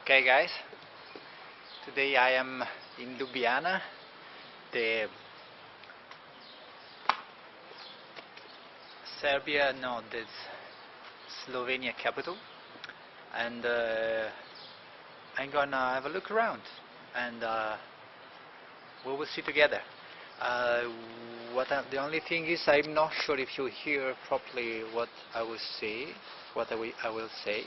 Okay guys, today I am in Ljubljana, the Slovenia capital, and I'm gonna have a look around, and we will see together. The only thing is, I'm not sure if you hear properly what I will say, I will say,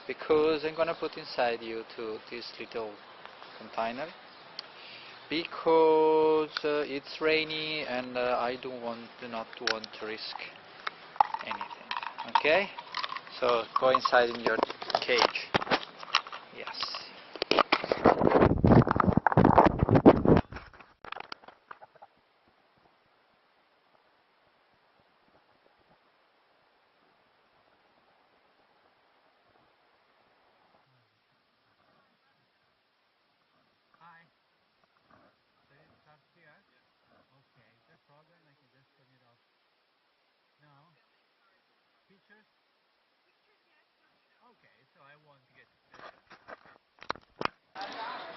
because I'm gonna put inside you to this little container, because it's rainy and I do not want to risk anything. Okay, so go inside in your cage. Yes. Hi. So it starts here? Okay, is there a problem? I can just turn it off. No? Pictures? Okay, so I want to get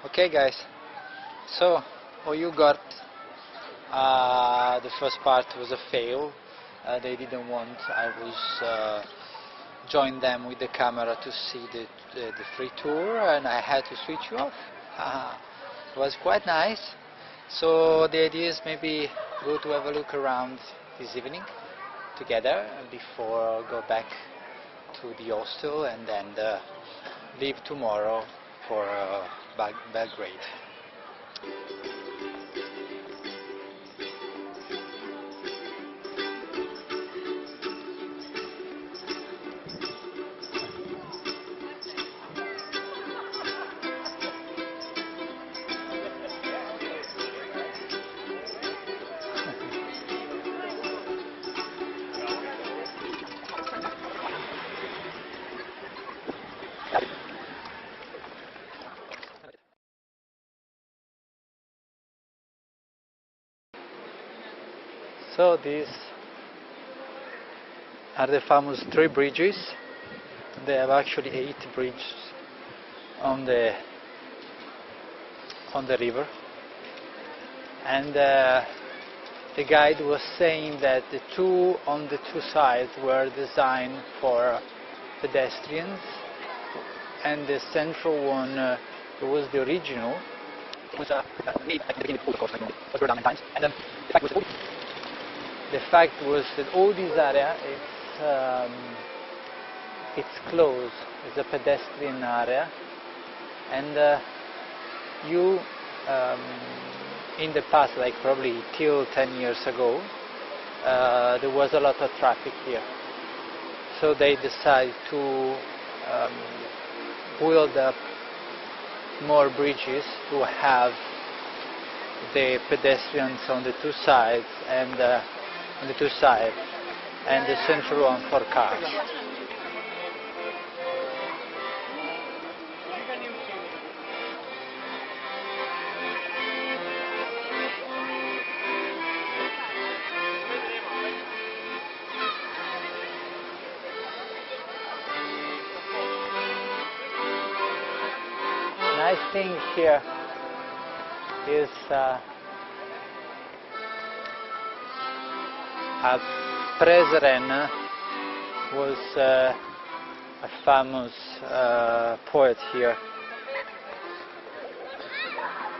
Okay guys, so you got the first part was a fail. They didn't want I was join them with the camera to see the free tour, and I had to switch you off. It was quite nice. So the idea is maybe go to have a look around this evening together before go back to the hostel, and then leave tomorrow for Belgrade. So these are the famous 3 bridges. They have actually 8 bridges on the river, and the guide was saying that the 2 on the 2 sides were designed for pedestrians, and the central one was the original. It was made at the beginning of the course, but were done in times, and the fact was that all this area it's closed. It's a pedestrian area, and you in the past, like probably till 10 years ago, there was a lot of traffic here. So they decided to build up more bridges to have the pedestrians on the 2 sides, and on the 2 sides, and the central one for cars. Nice thing here is Prezren was a famous poet here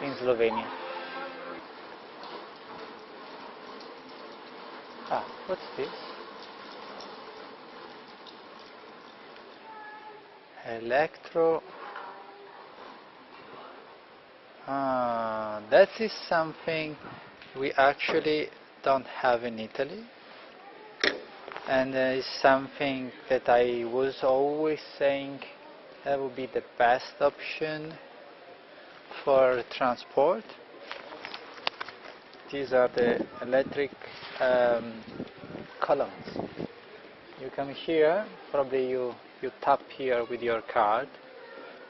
in Slovenia. What's this? Electro. That is something we actually don't have in Italy, and it's something that I was always saying that would be the best option for transport. These are the electric columns. You come here, probably you tap here with your card,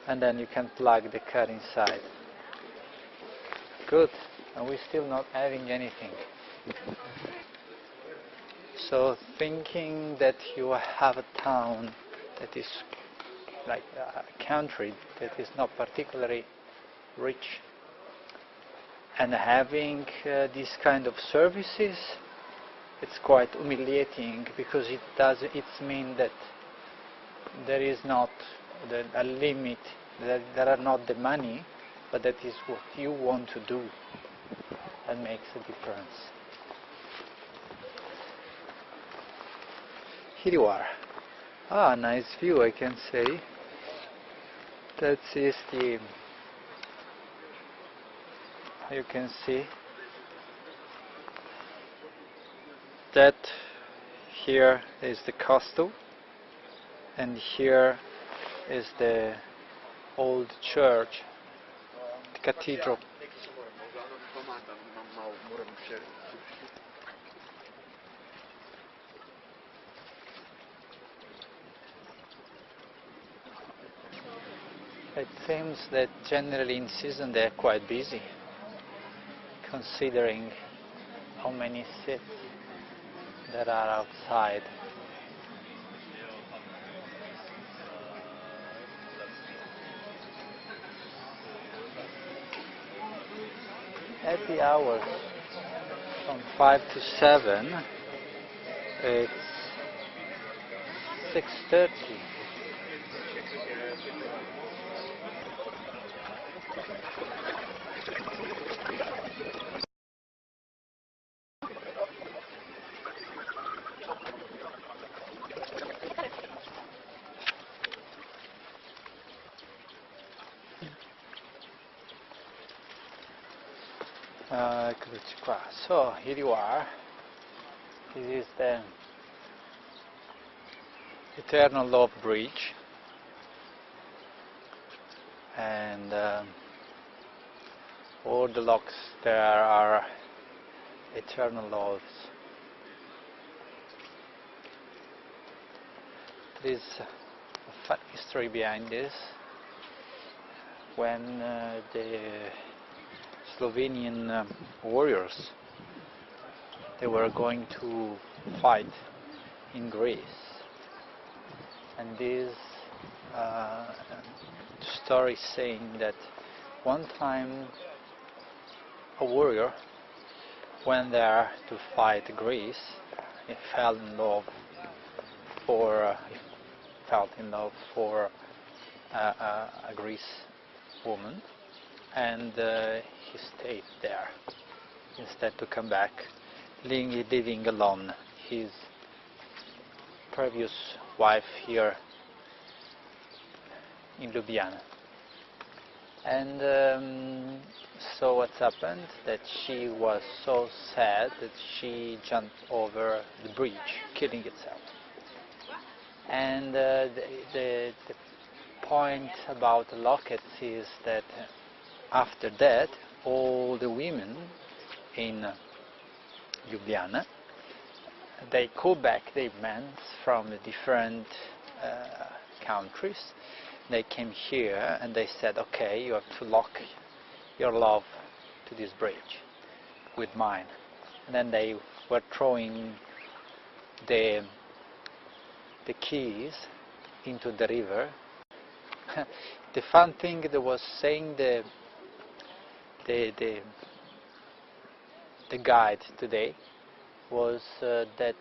and then you can plug the car inside. Good, and we're still not having anything. So thinking that you have a town that is like a country that is not particularly rich, and having these kind of services, it's quite humiliating, because it means that there is not a limit, that there are not the money, but that is what you want to do that makes a difference. Here you are. Ah, nice view, I can say. That is the, you can see that here is the castle, and here is the old church, the cathedral. It seems that generally in season they are quite busy, considering how many seats there are outside. At the hours from 5 to 7, it's 6:30. Eccoci qua. So here you are. This is the Eternal Love Bridge, and all the locks there are eternal loves. There is a fun history behind this. When the Slovenian warriors, they were going to fight in Greece, and this story saying that one time a warrior went there to fight Greece. He fell in love for a Greece woman, and he stayed there instead to come back, living alone. His previous wife here in Ljubljana. And so what's happened, that she was so sad that she jumped over the bridge, killing itself. And the point about the lockets is that after that, all the women in Ljubljana, they call back their men from the different countries. They came here and they said, okay, you have to lock your love to this bridge with mine. And then they were throwing the keys into the river. The fun thing that was saying the guide today was that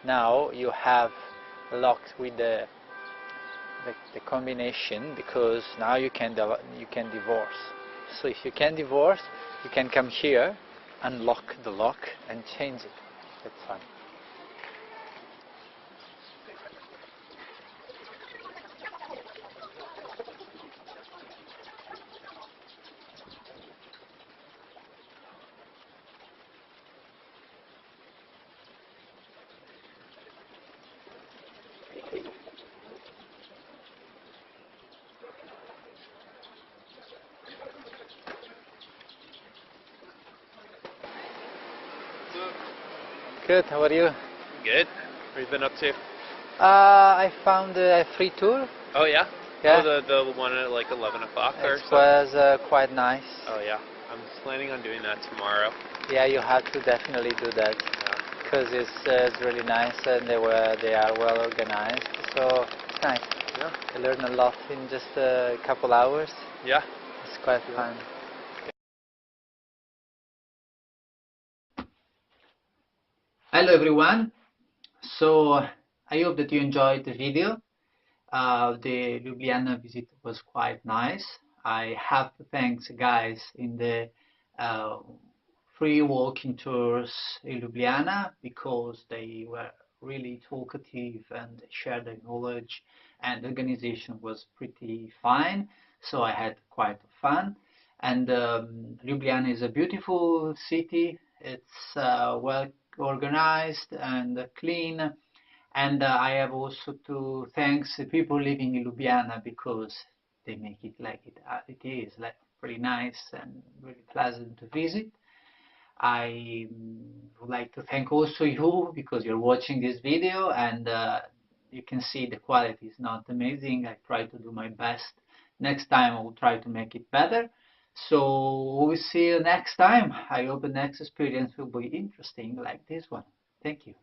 now you have locked with the combination, because now you can divorce. So if you can divorce, you can come here, unlock the lock and change it. That's fun. Good, how are you? Good. What have you been up to? I found a free tour. Oh yeah? Yeah. Oh, the one at like 11 o'clock or It something? was quite nice. Oh yeah. I'm planning on doing that tomorrow. Yeah, you have to definitely do that, because it's really nice, and they are well organized, so it's nice. Yeah. Yeah. I learned a lot in just a couple hours. Yeah. It's quite fun. Hello everyone. So I hope that you enjoyed the video. The Ljubljana visit was quite nice. I have to thank the guys in the uh, free walking tours in Ljubljana because they were really talkative and shared their knowledge, and the organization was pretty fine. So I had quite fun. And Ljubljana is a beautiful city. It's well organized and clean. And I have also to thank the people living in Ljubljana because they make it like it is, like pretty nice and really pleasant to visit. I would like to thank also you because you're watching this video and you can see the quality is not amazing. I try to do my best. Next time I will try to make it better. So we'll see you next time. I hope the next experience will be interesting like this one. Thank you.